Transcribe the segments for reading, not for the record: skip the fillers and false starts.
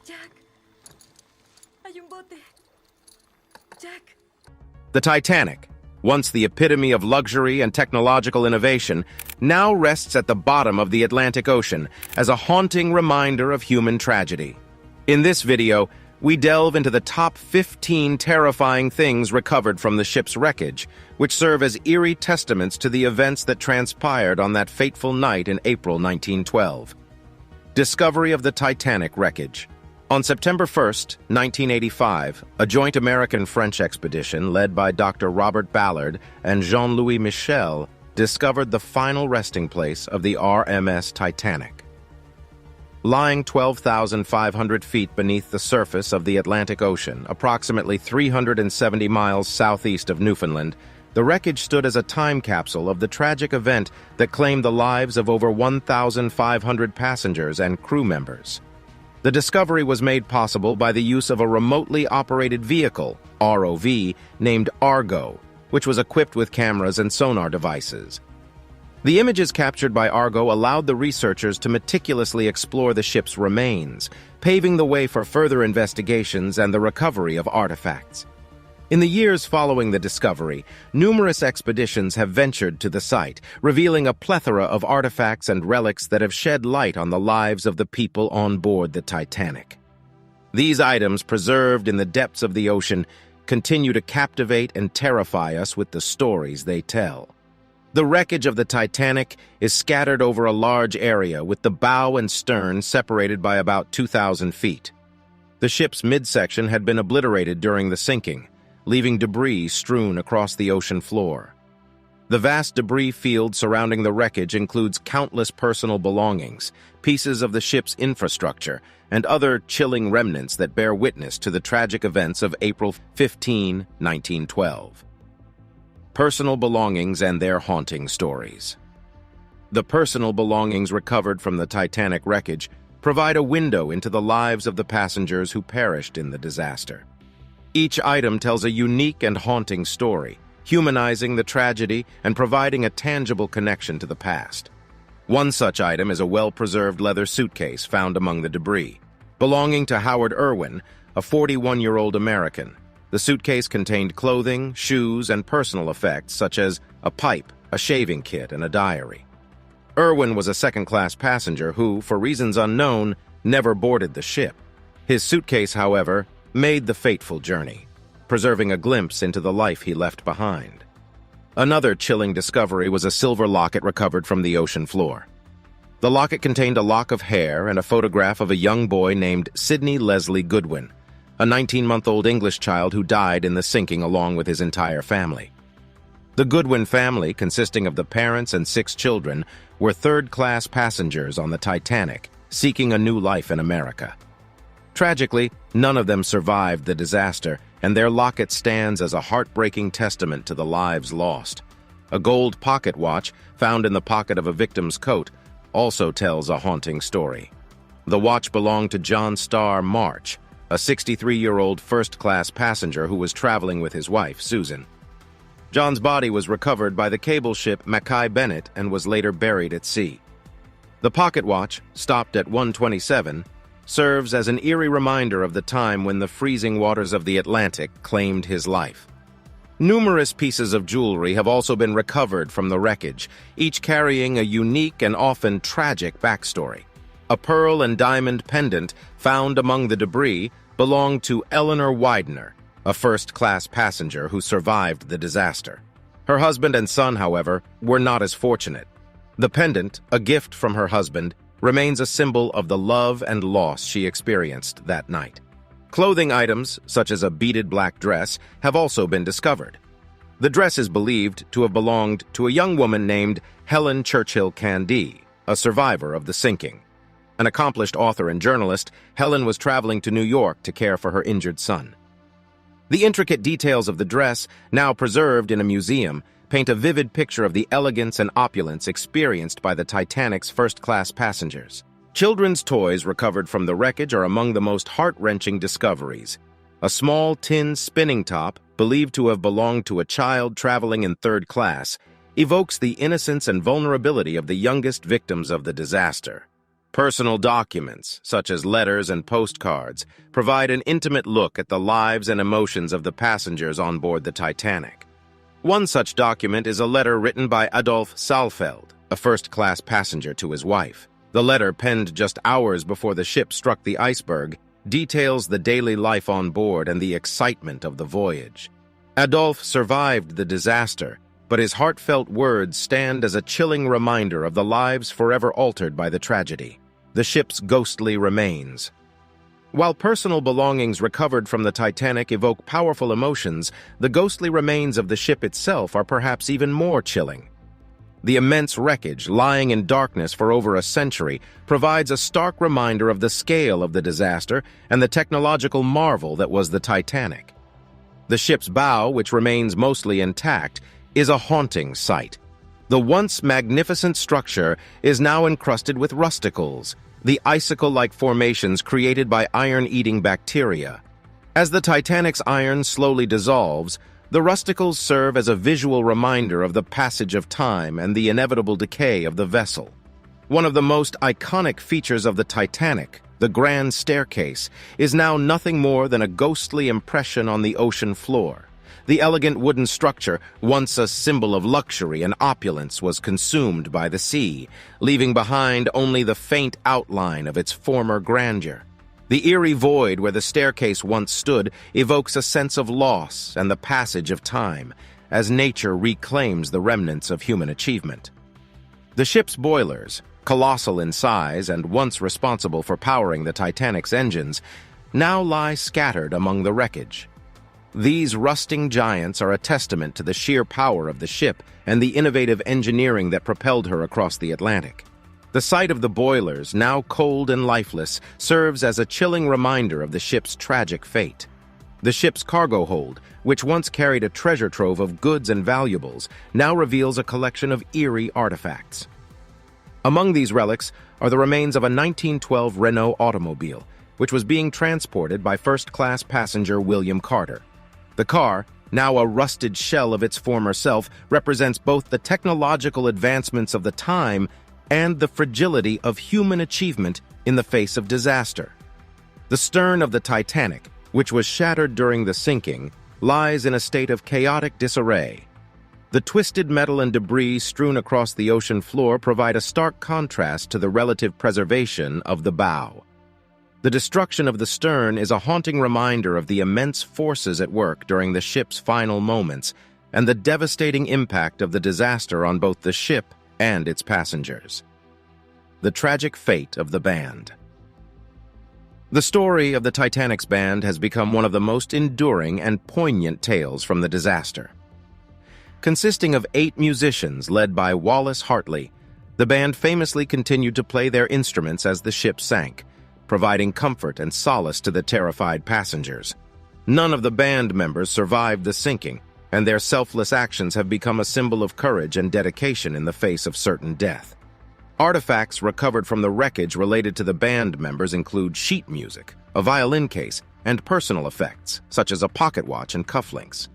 Jack, hay un bote. Jack. The Titanic, once the epitome of luxury and technological innovation, now rests at the bottom of the Atlantic Ocean as a haunting reminder of human tragedy. In this video, we delve into the top 15 terrifying things recovered from the ship's wreckage, which serve as eerie testaments to the events that transpired on that fateful night in April 1912. Discovery of the Titanic wreckage. On September 1, 1985, a joint American-French expedition led by Dr. Robert Ballard and Jean-Louis Michel discovered the final resting place of the RMS Titanic. Lying 12,500 feet beneath the surface of the Atlantic Ocean, approximately 370 miles southeast of Newfoundland, the wreckage stood as a time capsule of the tragic event that claimed the lives of over 1,500 passengers and crew members. The discovery was made possible by the use of a remotely operated vehicle, ROV, named Argo, which was equipped with cameras and sonar devices. The images captured by Argo allowed the researchers to meticulously explore the ship's remains, paving the way for further investigations and the recovery of artifacts. In the years following the discovery, numerous expeditions have ventured to the site, revealing a plethora of artifacts and relics that have shed light on the lives of the people on board the Titanic. These items, preserved in the depths of the ocean, continue to captivate and terrify us with the stories they tell. The wreckage of the Titanic is scattered over a large area, with the bow and stern separated by about 2,000 feet. The ship's midsection had been obliterated during the sinking, leaving debris strewn across the ocean floor. The vast debris field surrounding the wreckage includes countless personal belongings, pieces of the ship's infrastructure, and other chilling remnants that bear witness to the tragic events of April 15, 1912. Personal belongings and their haunting stories. The personal belongings recovered from the Titanic wreckage provide a window into the lives of the passengers who perished in the disaster. Each item tells a unique and haunting story, humanizing the tragedy and providing a tangible connection to the past. One such item is a well-preserved leather suitcase found among the debris. Belonging to Howard Irwin, a 41-year-old American, the suitcase contained clothing, shoes, and personal effects such as a pipe, a shaving kit, and a diary. Irwin was a second-class passenger who, for reasons unknown, never boarded the ship. His suitcase, however, made the fateful journey, preserving a glimpse into the life he left behind. Another chilling discovery was a silver locket recovered from the ocean floor. The locket contained a lock of hair and a photograph of a young boy named Sidney Leslie Goodwin, a 19-month-old English child who died in the sinking along with his entire family. The Goodwin family, consisting of the parents and 6 children, were third-class passengers on the Titanic, seeking a new life in America. Tragically, none of them survived the disaster, and their locket stands as a heartbreaking testament to the lives lost. A gold pocket watch, found in the pocket of a victim's coat, also tells a haunting story. The watch belonged to John Starr March, a 63-year-old first-class passenger who was traveling with his wife, Susan. John's body was recovered by the cable ship Mackay Bennett and was later buried at sea. The pocket watch, stopped at 1:27, serves as an eerie reminder of the time when the freezing waters of the Atlantic claimed his life. Numerous pieces of jewelry have also been recovered from the wreckage, each carrying a unique and often tragic backstory. A pearl and diamond pendant found among the debris belonged to Eleanor Widener, a first-class passenger who survived the disaster. Her husband and son, however, were not as fortunate. The pendant, a gift from her husband, remains a symbol of the love and loss she experienced that night. Clothing items, such as a beaded black dress, have also been discovered. The dress is believed to have belonged to a young woman named Helen Churchill Candy, a survivor of the sinking. An accomplished author and journalist, Helen was traveling to New York to care for her injured son. The intricate details of the dress, now preserved in a museum, paint a vivid picture of the elegance and opulence experienced by the Titanic's first-class passengers. Children's toys recovered from the wreckage are among the most heart-wrenching discoveries. A small tin spinning top, believed to have belonged to a child traveling in third class, evokes the innocence and vulnerability of the youngest victims of the disaster. Personal documents, such as letters and postcards, provide an intimate look at the lives and emotions of the passengers on board the Titanic. One such document is a letter written by Adolf Saalfeld, a first-class passenger, to his wife. The letter, penned just hours before the ship struck the iceberg, details the daily life on board and the excitement of the voyage. Adolf survived the disaster, but his heartfelt words stand as a chilling reminder of the lives forever altered by the tragedy. The ship's ghostly remains. While personal belongings recovered from the Titanic evoke powerful emotions, the ghostly remains of the ship itself are perhaps even more chilling. The immense wreckage, lying in darkness for over a century, provides a stark reminder of the scale of the disaster and the technological marvel that was the Titanic. The ship's bow, which remains mostly intact, is a haunting sight. The once magnificent structure is now encrusted with rusticles, the icicle-like formations created by iron-eating bacteria. As the Titanic's iron slowly dissolves, the rusticles serve as a visual reminder of the passage of time and the inevitable decay of the vessel. One of the most iconic features of the Titanic, the grand staircase, is now nothing more than a ghostly impression on the ocean floor. The elegant wooden structure, once a symbol of luxury and opulence, was consumed by the sea, leaving behind only the faint outline of its former grandeur. The eerie void where the staircase once stood evokes a sense of loss and the passage of time, as nature reclaims the remnants of human achievement. The ship's boilers, colossal in size and once responsible for powering the Titanic's engines, now lie scattered among the wreckage. These rusting giants are a testament to the sheer power of the ship and the innovative engineering that propelled her across the Atlantic. The sight of the boilers, now cold and lifeless, serves as a chilling reminder of the ship's tragic fate. The ship's cargo hold, which once carried a treasure trove of goods and valuables, now reveals a collection of eerie artifacts. Among these relics are the remains of a 1912 Renault automobile, which was being transported by first-class passenger William Carter. The car, now a rusted shell of its former self, represents both the technological advancements of the time and the fragility of human achievement in the face of disaster. The stern of the Titanic, which was shattered during the sinking, lies in a state of chaotic disarray. The twisted metal and debris strewn across the ocean floor provide a stark contrast to the relative preservation of the bow. The destruction of the stern is a haunting reminder of the immense forces at work during the ship's final moments and the devastating impact of the disaster on both the ship and its passengers. The tragic fate of the band. The story of the Titanic's band has become one of the most enduring and poignant tales from the disaster. Consisting of 8 musicians led by Wallace Hartley, the band famously continued to play their instruments as the ship sank, providing comfort and solace to the terrified passengers. None of the band members survived the sinking, and their selfless actions have become a symbol of courage and dedication in the face of certain death. Artifacts recovered from the wreckage related to the band members include sheet music, a violin case, and personal effects, such as a pocket watch and cufflinks.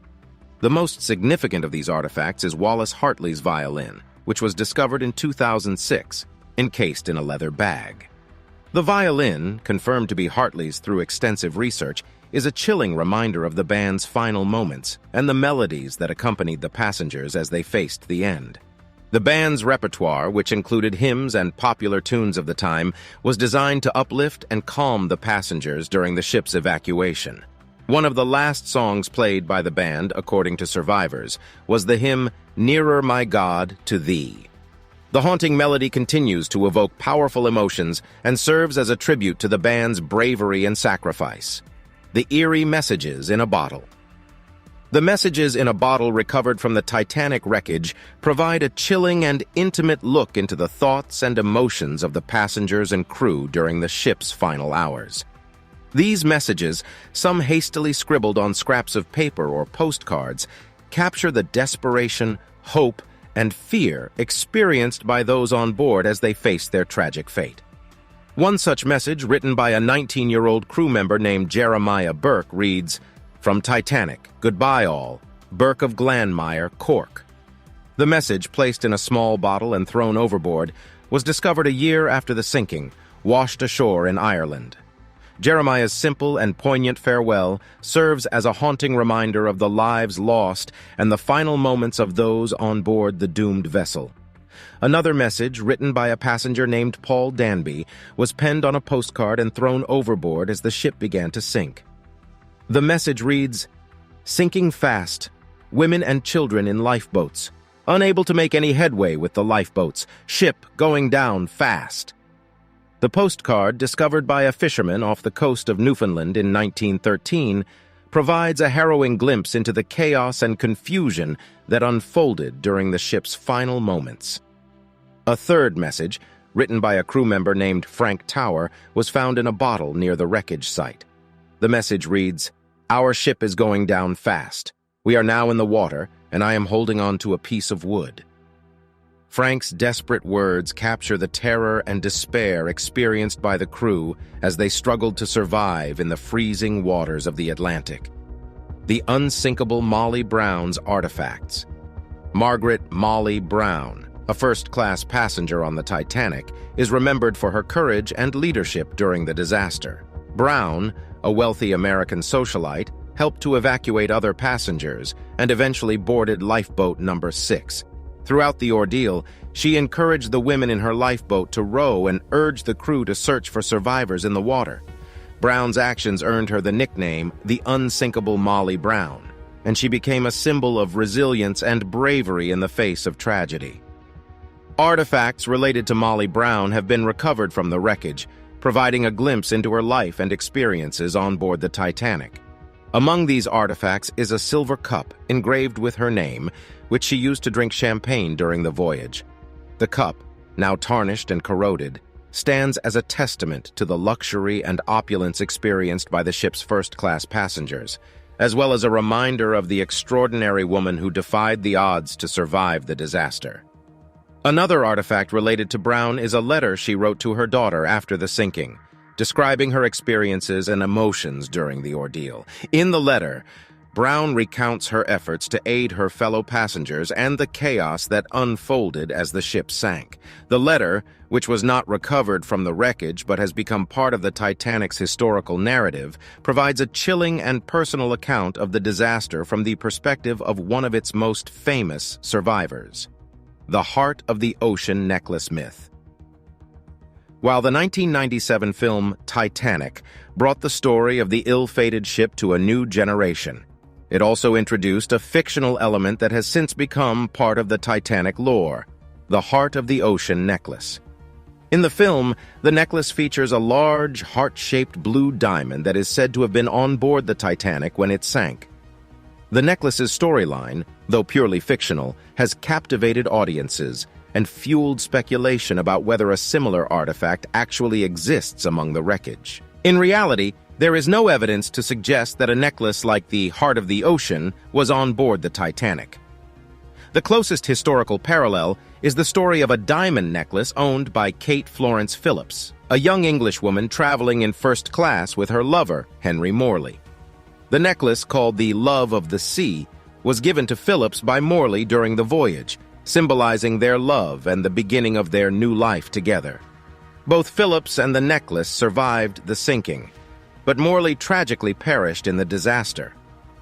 The most significant of these artifacts is Wallace Hartley's violin, which was discovered in 2006, encased in a leather bag. The violin, confirmed to be Hartley's through extensive research, is a chilling reminder of the band's final moments and the melodies that accompanied the passengers as they faced the end. The band's repertoire, which included hymns and popular tunes of the time, was designed to uplift and calm the passengers during the ship's evacuation. One of the last songs played by the band, according to survivors, was the hymn "Nearer, My God, to Thee." The haunting melody continues to evoke powerful emotions and serves as a tribute to the band's bravery and sacrifice. The eerie messages in a bottle. The messages in a bottle recovered from the Titanic wreckage provide a chilling and intimate look into the thoughts and emotions of the passengers and crew during the ship's final hours. These messages, some hastily scribbled on scraps of paper or postcards, capture the desperation, hope, and fear experienced by those on board as they faced their tragic fate. One such message, written by a 19-year-old crew member named Jeremiah Burke, reads, "From Titanic, goodbye all, Burke of Glanmire, Cork." The message, placed in a small bottle and thrown overboard, was discovered a year after the sinking, washed ashore in Ireland. Jeremiah's simple and poignant farewell serves as a haunting reminder of the lives lost and the final moments of those on board the doomed vessel. Another message, written by a passenger named Paul Danby, was penned on a postcard and thrown overboard as the ship began to sink. The message reads, "Sinking fast, women and children in lifeboats, unable to make any headway with the lifeboats, ship going down fast." The postcard, discovered by a fisherman off the coast of Newfoundland in 1913, provides a harrowing glimpse into the chaos and confusion that unfolded during the ship's final moments. A third message, written by a crew member named Frank Tower, was found in a bottle near the wreckage site. The message reads, "Our ship is going down fast. We are now in the water, and I am holding on to a piece of wood." Frank's desperate words capture the terror and despair experienced by the crew as they struggled to survive in the freezing waters of the Atlantic. The unsinkable Molly Brown's artifacts. Margaret Molly Brown, a first-class passenger on the Titanic, is remembered for her courage and leadership during the disaster. Brown, a wealthy American socialite, helped to evacuate other passengers and eventually boarded lifeboat number 6. Throughout the ordeal, she encouraged the women in her lifeboat to row and urged the crew to search for survivors in the water. Brown's actions earned her the nickname the Unsinkable Molly Brown, and she became a symbol of resilience and bravery in the face of tragedy. Artifacts related to Molly Brown have been recovered from the wreckage, providing a glimpse into her life and experiences on board the Titanic. Among these artifacts is a silver cup engraved with her name, which she used to drink champagne during the voyage. The cup, now tarnished and corroded, stands as a testament to the luxury and opulence experienced by the ship's first-class passengers, as well as a reminder of the extraordinary woman who defied the odds to survive the disaster. Another artifact related to Brown is a letter she wrote to her daughter after the sinking, describing her experiences and emotions during the ordeal. In the letter, Brown recounts her efforts to aid her fellow passengers and the chaos that unfolded as the ship sank. The letter, which was not recovered from the wreckage but has become part of the Titanic's historical narrative, provides a chilling and personal account of the disaster from the perspective of one of its most famous survivors. The Heart of the Ocean necklace myth. While the 1997 film Titanic brought the story of the ill-fated ship to a new generation, it also introduced a fictional element that has since become part of the Titanic lore, the Heart of the Ocean necklace. In the film, the necklace features a large, heart-shaped blue diamond that is said to have been on board the Titanic when it sank. The necklace's storyline, though purely fictional, has captivated audiences and fueled speculation about whether a similar artifact actually exists among the wreckage. In reality, there is no evidence to suggest that a necklace like the Heart of the Ocean was on board the Titanic. The closest historical parallel is the story of a diamond necklace owned by Kate Florence Phillips, a young Englishwoman traveling in first class with her lover, Henry Morley. The necklace, called the Love of the Sea, was given to Phillips by Morley during the voyage, symbolizing their love and the beginning of their new life together. Both Phillips and the necklace survived the sinking, but Morley tragically perished in the disaster.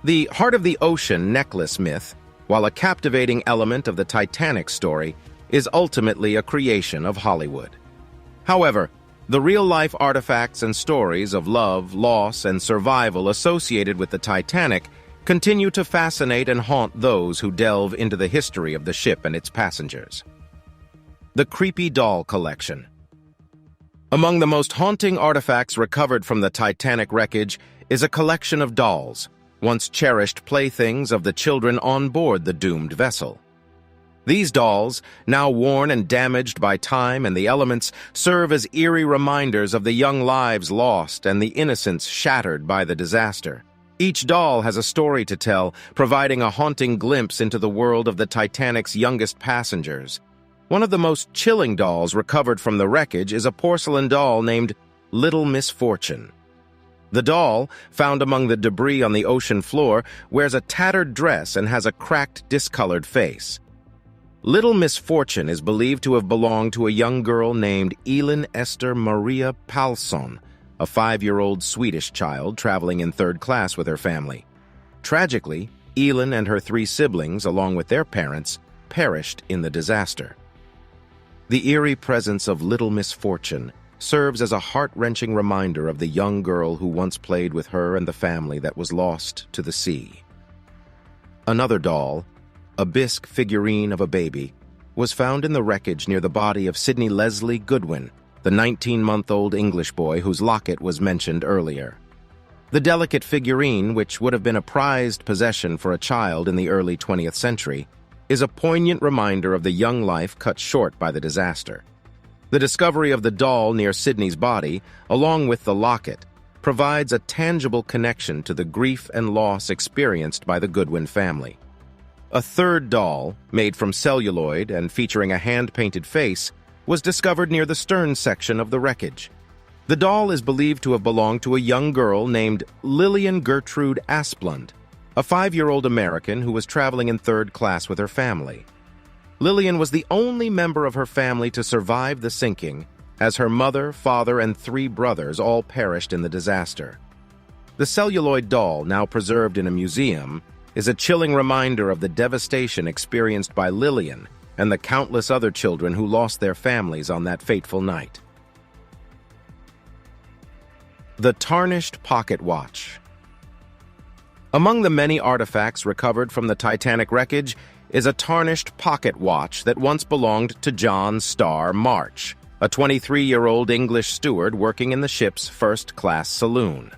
The Heart of the Ocean necklace myth, while a captivating element of the Titanic story, is ultimately a creation of Hollywood. However, the real-life artifacts and stories of love, loss, and survival associated with the Titanic continue to fascinate and haunt those who delve into the history of the ship and its passengers. The Creepy Doll Collection. Among the most haunting artifacts recovered from the Titanic wreckage is a collection of dolls, once cherished playthings of the children on board the doomed vessel. These dolls, now worn and damaged by time and the elements, serve as eerie reminders of the young lives lost and the innocence shattered by the disaster. Each doll has a story to tell, providing a haunting glimpse into the world of the Titanic's youngest passengers. One of the most chilling dolls recovered from the wreckage is a porcelain doll named Little Miss Fortune. The doll, found among the debris on the ocean floor, wears a tattered dress and has a cracked, discolored face. Little Miss Fortune is believed to have belonged to a young girl named Elin Esther Maria Palsson, a 5-year-old Swedish child traveling in 3rd class with her family. Tragically, Elin and her 3 siblings, along with their parents, perished in the disaster. The eerie presence of Little Miss Fortune serves as a heart-wrenching reminder of the young girl who once played with her and the family that was lost to the sea. Another doll, a bisque figurine of a baby, was found in the wreckage near the body of Sidney Leslie Goodwin, the 19-month-old English boy whose locket was mentioned earlier. The delicate figurine, which would have been a prized possession for a child in the early 20th century, is a poignant reminder of the young life cut short by the disaster. The discovery of the doll near Sidney's body, along with the locket, provides a tangible connection to the grief and loss experienced by the Goodwin family. A 3rd doll, made from celluloid and featuring a hand-painted face, was discovered near the stern section of the wreckage. The doll is believed to have belonged to a young girl named Lillian Gertrude Asplund, a 5-year-old American who was traveling in 3rd class with her family. Lillian was the only member of her family to survive the sinking, as her mother, father, and 3 brothers all perished in the disaster. The celluloid doll, now preserved in a museum, is a chilling reminder of the devastation experienced by Lillian and the countless other children who lost their families on that fateful night. The Tarnished Pocket Watch. Among the many artifacts recovered from the Titanic wreckage is a tarnished pocket watch that once belonged to John Starr March, a 23-year-old English steward working in the ship's first-class saloon.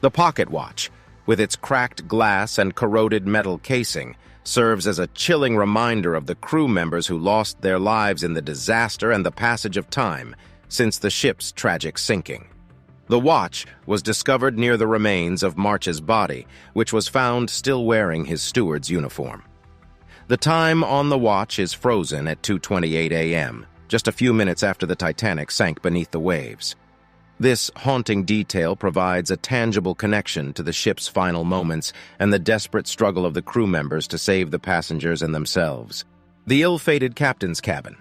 The pocket watch, with its cracked glass and corroded metal casing, serves as a chilling reminder of the crew members who lost their lives in the disaster and the passage of time since the ship's tragic sinking. The watch was discovered near the remains of March's body, which was found still wearing his steward's uniform. The time on the watch is frozen at 2:28 a.m., just a few minutes after the Titanic sank beneath the waves. This haunting detail provides a tangible connection to the ship's final moments and the desperate struggle of the crew members to save the passengers and themselves. The ill-fated captain's cabin.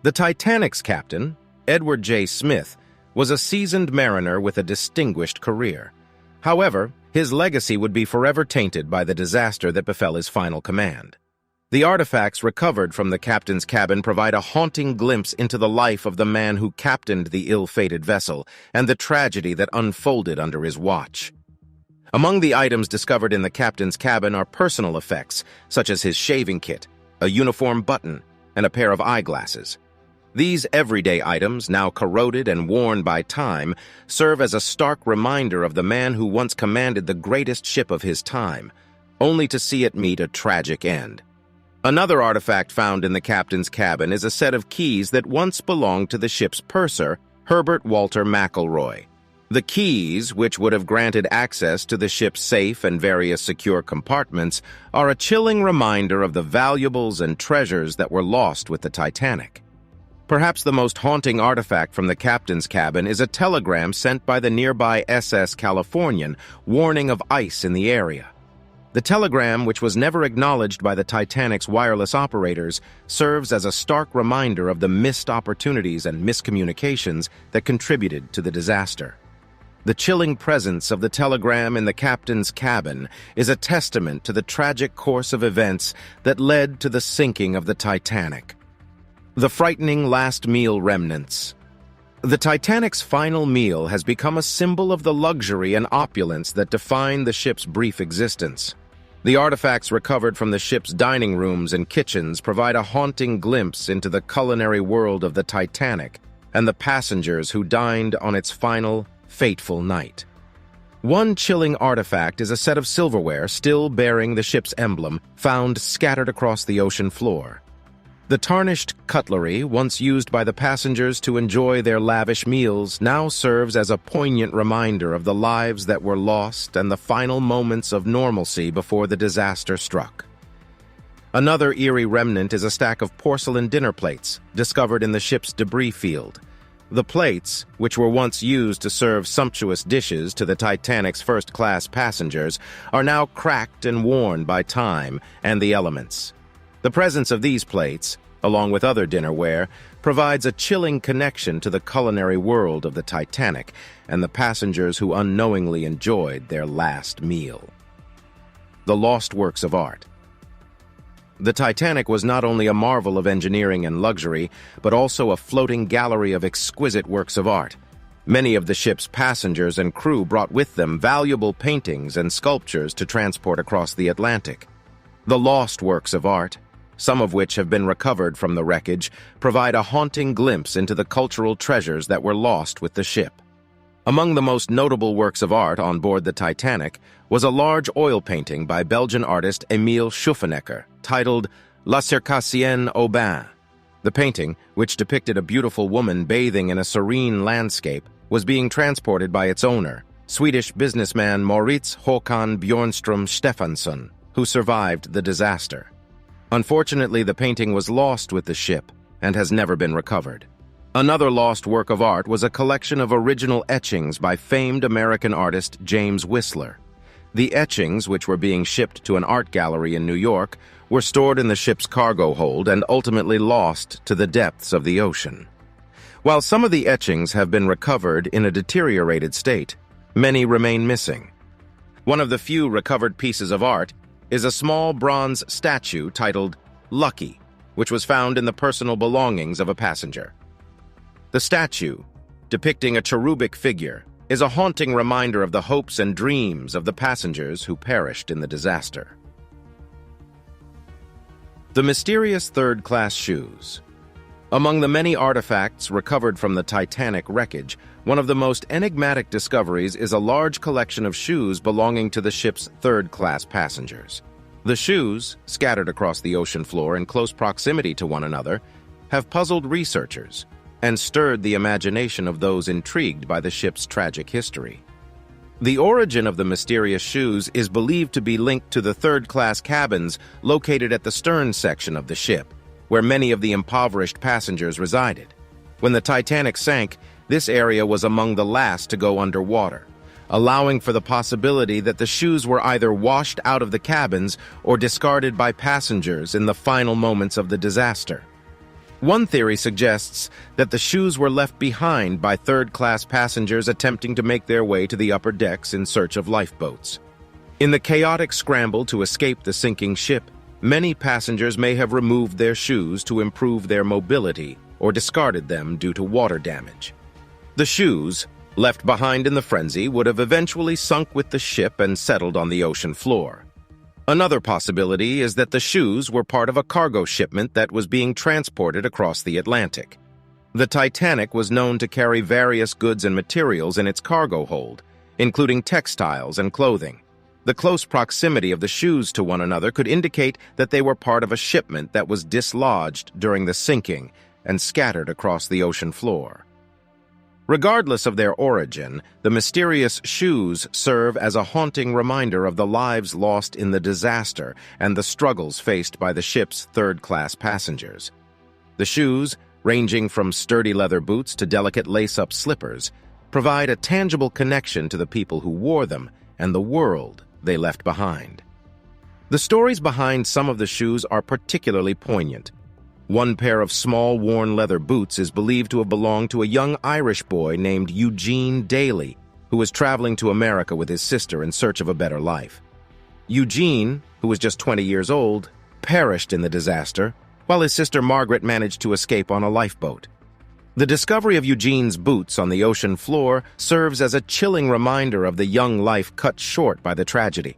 The Titanic's captain, Edward J. Smith, was a seasoned mariner with a distinguished career. However, his legacy would be forever tainted by the disaster that befell his final command. The artifacts recovered from the captain's cabin provide a haunting glimpse into the life of the man who captained the ill-fated vessel and the tragedy that unfolded under his watch. Among the items discovered in the captain's cabin are personal effects, such as his shaving kit, a uniform button, and a pair of eyeglasses. These everyday items, now corroded and worn by time, serve as a stark reminder of the man who once commanded the greatest ship of his time, only to see it meet a tragic end. Another artifact found in the captain's cabin is a set of keys that once belonged to the ship's purser, Herbert Walter McElroy. The keys, which would have granted access to the ship's safe and various secure compartments, are a chilling reminder of the valuables and treasures that were lost with the Titanic. Perhaps the most haunting artifact from the captain's cabin is a telegram sent by the nearby SS Californian warning of ice in the area. The telegram, which was never acknowledged by the Titanic's wireless operators, serves as a stark reminder of the missed opportunities and miscommunications that contributed to the disaster. The chilling presence of the telegram in the captain's cabin is a testament to the tragic course of events that led to the sinking of the Titanic. The frightening last meal remnants. The Titanic's final meal has become a symbol of the luxury and opulence that define the ship's brief existence. The artifacts recovered from the ship's dining rooms and kitchens provide a haunting glimpse into the culinary world of the Titanic and the passengers who dined on its final, fateful night. One chilling artifact is a set of silverware still bearing the ship's emblem, found scattered across the ocean floor. The tarnished cutlery, once used by the passengers to enjoy their lavish meals, now serves as a poignant reminder of the lives that were lost and the final moments of normalcy before the disaster struck. Another eerie remnant is a stack of porcelain dinner plates discovered in the ship's debris field. The plates, which were once used to serve sumptuous dishes to the Titanic's first-class passengers, are now cracked and worn by time and the elements. The presence of these plates, along with other dinnerware, provides a chilling connection to the culinary world of the Titanic and the passengers who unknowingly enjoyed their last meal. The lost works of art. The Titanic was not only a marvel of engineering and luxury, but also a floating gallery of exquisite works of art. Many of the ship's passengers and crew brought with them valuable paintings and sculptures to transport across the Atlantic. The lost works of art, some of which have been recovered from the wreckage, provide a haunting glimpse into the cultural treasures that were lost with the ship. Among the most notable works of art on board the Titanic was a large oil painting by Belgian artist Emile Schuffenecker, titled La Circassienne au Bain. The painting, which depicted a beautiful woman bathing in a serene landscape, was being transported by its owner, Swedish businessman Moritz Håkan Björnström Stefansson, who survived the disaster. Unfortunately, the painting was lost with the ship and has never been recovered. Another lost work of art was a collection of original etchings by famed American artist James Whistler. The etchings, which were being shipped to an art gallery in New York, were stored in the ship's cargo hold and ultimately lost to the depths of the ocean. While some of the etchings have been recovered in a deteriorated state, many remain missing. One of the few recovered pieces of art is a small bronze statue titled Lucky, which was found in the personal belongings of a passenger. The statue, depicting a cherubic figure, is a haunting reminder of the hopes and dreams of the passengers who perished in the disaster. The mysterious third-class shoes. Among the many artifacts recovered from the Titanic wreckage, one of the most enigmatic discoveries is a large collection of shoes belonging to the ship's third-class passengers. The shoes, scattered across the ocean floor in close proximity to one another, have puzzled researchers and stirred the imagination of those intrigued by the ship's tragic history. The origin of the mysterious shoes is believed to be linked to the third-class cabins located at the stern section of the ship, where many of the impoverished passengers resided. When the Titanic sank, this area was among the last to go underwater, allowing for the possibility that the shoes were either washed out of the cabins or discarded by passengers in the final moments of the disaster. One theory suggests that the shoes were left behind by third-class passengers attempting to make their way to the upper decks in search of lifeboats. In the chaotic scramble to escape the sinking ship, many passengers may have removed their shoes to improve their mobility or discarded them due to water damage. The shoes, left behind in the frenzy, would have eventually sunk with the ship and settled on the ocean floor. Another possibility is that the shoes were part of a cargo shipment that was being transported across the Atlantic. The Titanic was known to carry various goods and materials in its cargo hold, including textiles and clothing. The close proximity of the shoes to one another could indicate that they were part of a shipment that was dislodged during the sinking and scattered across the ocean floor. Regardless of their origin, the mysterious shoes serve as a haunting reminder of the lives lost in the disaster and the struggles faced by the ship's third-class passengers. The shoes, ranging from sturdy leather boots to delicate lace-up slippers, provide a tangible connection to the people who wore them and the world they left behind. The stories behind some of the shoes are particularly poignant. One pair of small, worn leather boots is believed to have belonged to a young Irish boy named Eugene Daly, who was traveling to America with his sister in search of a better life. Eugene, who was just 20 years old, perished in the disaster, while his sister Margaret managed to escape on a lifeboat. The discovery of Eugene's boots on the ocean floor serves as a chilling reminder of the young life cut short by the tragedy.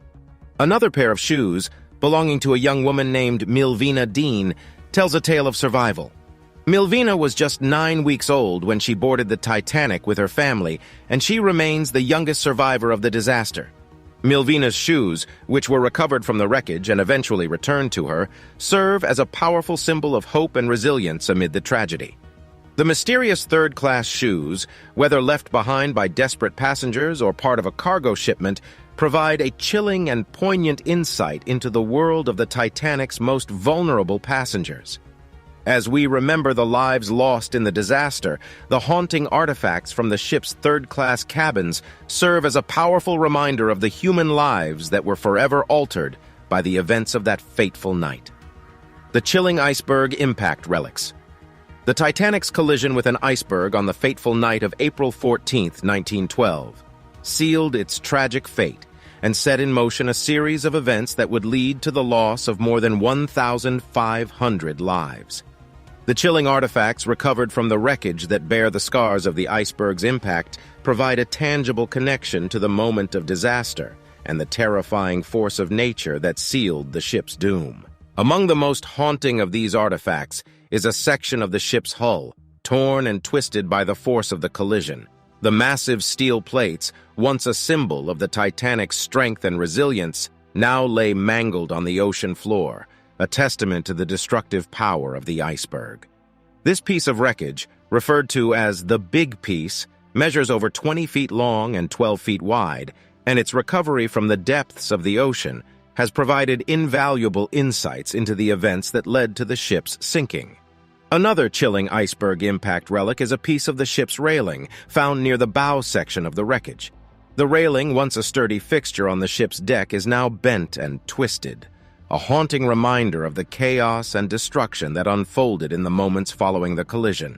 Another pair of shoes, belonging to a young woman named Milvina Dean, tells a tale of survival. Milvina was just 9 weeks old when she boarded the Titanic with her family, and she remains the youngest survivor of the disaster. Milvina's shoes, which were recovered from the wreckage and eventually returned to her, serve as a powerful symbol of hope and resilience amid the tragedy. The mysterious third-class shoes, whether left behind by desperate passengers or part of a cargo shipment, provide a chilling and poignant insight into the world of the Titanic's most vulnerable passengers. As we remember the lives lost in the disaster, the haunting artifacts from the ship's third-class cabins serve as a powerful reminder of the human lives that were forever altered by the events of that fateful night. The chilling iceberg impact relics. The Titanic's collision with an iceberg on the fateful night of April 14, 1912, sealed its tragic fate and set in motion a series of events that would lead to the loss of more than 1,500 lives. The chilling artifacts recovered from the wreckage that bear the scars of the iceberg's impact provide a tangible connection to the moment of disaster and the terrifying force of nature that sealed the ship's doom. Among the most haunting of these artifacts is a section of the ship's hull, torn and twisted by the force of the collision. The massive steel plates, once a symbol of the Titanic's strength and resilience, now lay mangled on the ocean floor, a testament to the destructive power of the iceberg. This piece of wreckage, referred to as the Big Piece, measures over 20 feet long and 12 feet wide, and its recovery from the depths of the ocean has provided invaluable insights into the events that led to the ship's sinking. Another chilling iceberg impact relic is a piece of the ship's railing, found near the bow section of the wreckage. The railing, once a sturdy fixture on the ship's deck, is now bent and twisted, a haunting reminder of the chaos and destruction that unfolded in the moments following the collision.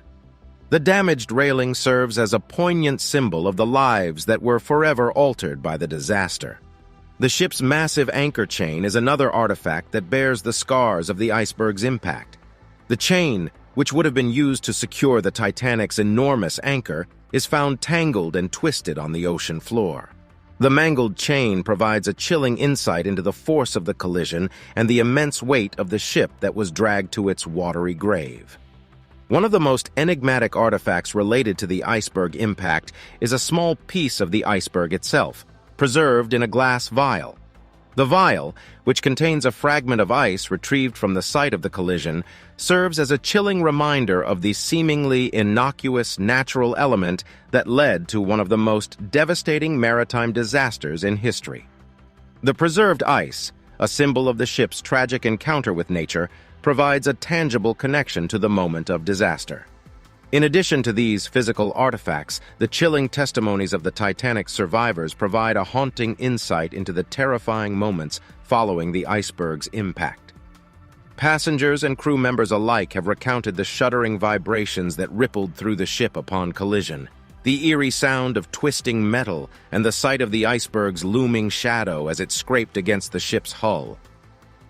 The damaged railing serves as a poignant symbol of the lives that were forever altered by the disaster. The ship's massive anchor chain is another artifact that bears the scars of the iceberg's impact. The chain, which would have been used to secure the Titanic's enormous anchor, is found tangled and twisted on the ocean floor. The mangled chain provides a chilling insight into the force of the collision and the immense weight of the ship that was dragged to its watery grave. One of the most enigmatic artifacts related to the iceberg impact is a small piece of the iceberg itself, preserved in a glass vial. The vial, which contains a fragment of ice retrieved from the site of the collision, serves as a chilling reminder of the seemingly innocuous natural element that led to one of the most devastating maritime disasters in history. The preserved ice, a symbol of the ship's tragic encounter with nature, provides a tangible connection to the moment of disaster. In addition to these physical artifacts, the chilling testimonies of the Titanic's survivors provide a haunting insight into the terrifying moments following the iceberg's impact. Passengers and crew members alike have recounted the shuddering vibrations that rippled through the ship upon collision, the eerie sound of twisting metal, and the sight of the iceberg's looming shadow as it scraped against the ship's hull.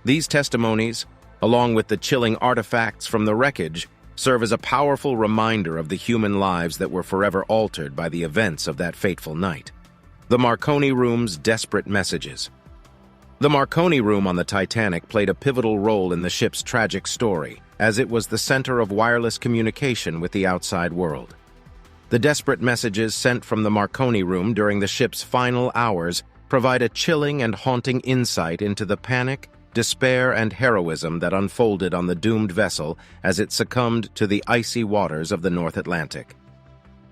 These testimonies, along with the chilling artifacts from the wreckage, serve as a powerful reminder of the human lives that were forever altered by the events of that fateful night. The Marconi Room's desperate messages. The Marconi Room on the Titanic played a pivotal role in the ship's tragic story, as it was the center of wireless communication with the outside world. The desperate messages sent from the Marconi Room during the ship's final hours provide a chilling and haunting insight into the panic, despair, and heroism that unfolded on the doomed vessel as it succumbed to the icy waters of the North Atlantic.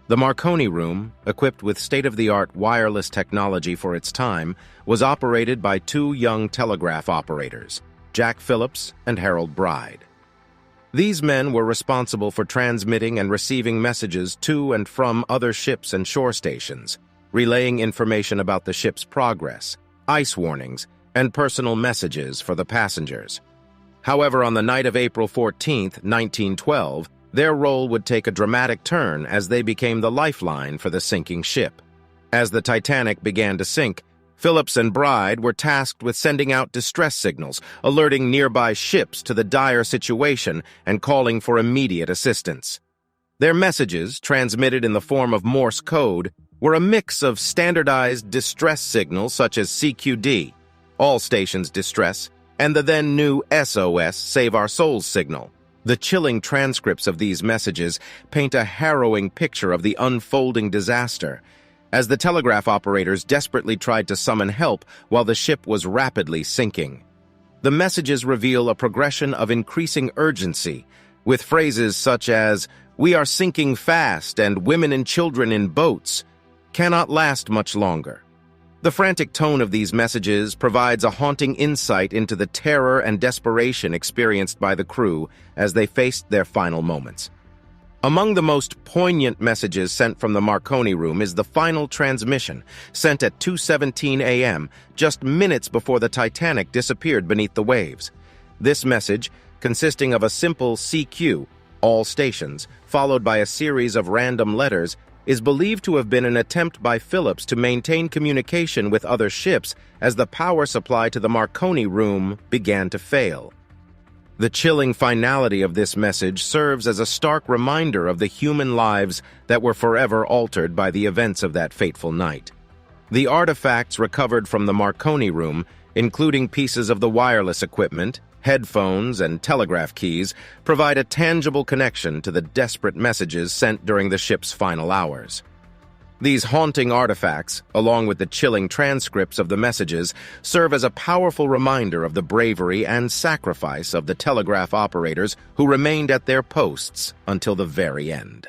The Marconi Room, equipped with state-of-the-art wireless technology for its time, was operated by two young telegraph operators, Jack Phillips and Harold Bride. These men were responsible for transmitting and receiving messages to and from other ships and shore stations, relaying information about the ship's progress, ice warnings, and personal messages for the passengers. However, on the night of April 14, 1912, their role would take a dramatic turn as they became the lifeline for the sinking ship. As the Titanic began to sink, Phillips and Bride were tasked with sending out distress signals, alerting nearby ships to the dire situation and calling for immediate assistance. Their messages, transmitted in the form of Morse code, were a mix of standardized distress signals such as CQD, all stations distress, and the then new SOS, Save Our Souls signal. The chilling transcripts of these messages paint a harrowing picture of the unfolding disaster, as the telegraph operators desperately tried to summon help while the ship was rapidly sinking. The messages reveal a progression of increasing urgency, with phrases such as, "We are sinking fast," and "women and children in boats," cannot last much longer. The frantic tone of these messages provides a haunting insight into the terror and desperation experienced by the crew as they faced their final moments. Among the most poignant messages sent from the Marconi Room is the final transmission, sent at 2:17 a.m., just minutes before the Titanic disappeared beneath the waves. This message, consisting of a simple CQ, all stations, followed by a series of random letters, is believed to have been an attempt by Phillips to maintain communication with other ships as the power supply to the Marconi room began to fail. The chilling finality of this message serves as a stark reminder of the human lives that were forever altered by the events of that fateful night. The artifacts recovered from the Marconi room, including pieces of the wireless equipment, headphones, and telegraph keys, provide a tangible connection to the desperate messages sent during the ship's final hours. These haunting artifacts, along with the chilling transcripts of the messages, serve as a powerful reminder of the bravery and sacrifice of the telegraph operators who remained at their posts until the very end.